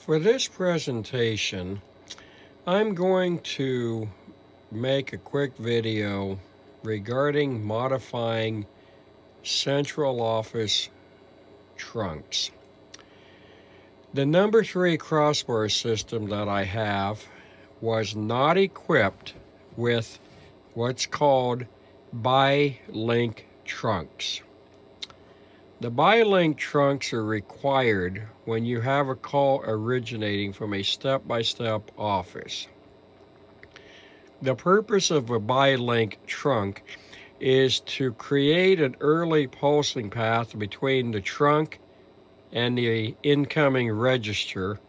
For this presentation, I'm going to make a quick video regarding modifying central office trunks. The number 3 crossbar system that I have was not equipped with what's called bi-link trunks. The bi-link trunks are required when you have a call originating from a step-by-step office. The purpose of a bi-link trunk is to create an early pulsing path between the trunk and the incoming register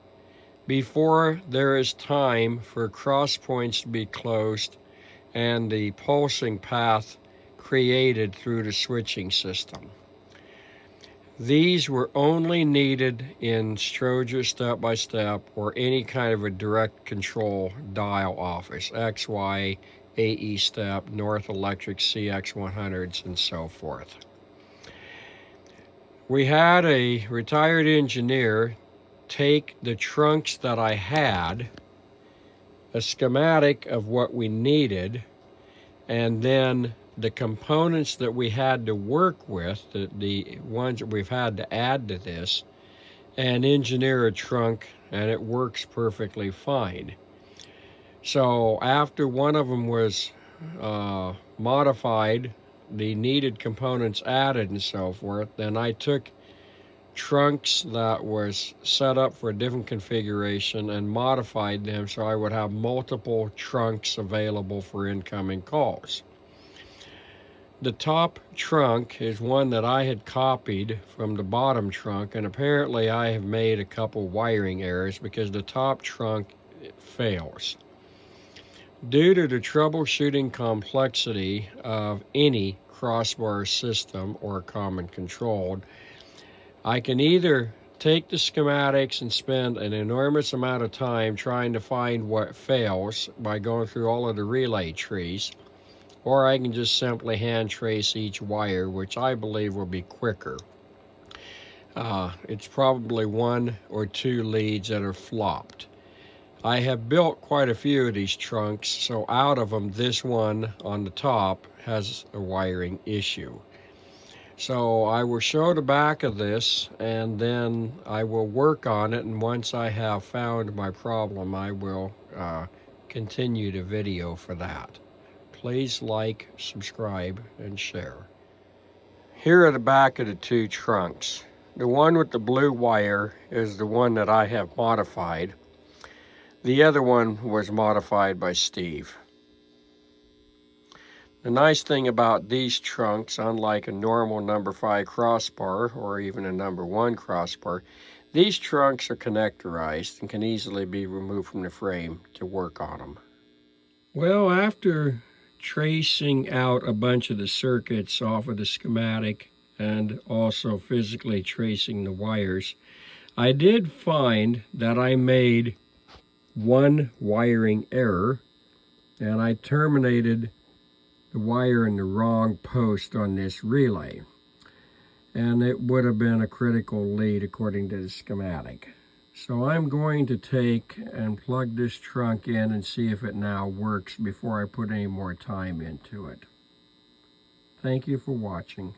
before there is time for cross points to be closed and the pulsing path created through the switching system. These were only needed in Stroger step-by-step or any kind of a direct control dial office, XY, AE step, North Electric CX100s, and so forth. We had a retired engineer take the trunks that I had, a schematic of what we needed, and then the components that we had to work with, the ones that we've had to add to this, and engineer a trunk, and it works perfectly fine. So after one of them was modified, the needed components added and so forth, then I took trunks that was set up for a different configuration and modified them so I would have multiple trunks available for incoming calls. The top trunk is one that I had copied from the bottom trunk, and apparently I have made a couple wiring errors because the top trunk fails. Due to the troubleshooting complexity of any crossbar system or common controlled, I can either take the schematics and spend an enormous amount of time trying to find what fails by going through all of the relay trees, or I can just simply hand trace each wire, which I believe will be quicker. It's probably 1 or 2 leads that are flopped. I have built quite a few of these trunks, so out of them, this one on the top has a wiring issue. So I will show the back of this, and then I will work on it, and once I have found my problem, I will continue the video for that. Please like, subscribe, and share. Here are the back of the 2 trunks. The one with the blue wire is the one that I have modified. The other one was modified by Steve. The nice thing about these trunks, unlike a normal number 5 crossbar or even a number 1 crossbar, these trunks are connectorized and can easily be removed from the frame to work on them. Well, after tracing out a bunch of the circuits off of the schematic and also physically tracing the wires, I did find that I made one wiring error, and I terminated the wire in the wrong post on this relay, and it would have been a critical lead according to the schematic. So I'm going to take and plug this trunk in and see if it now works before I put any more time into it. Thank you for watching.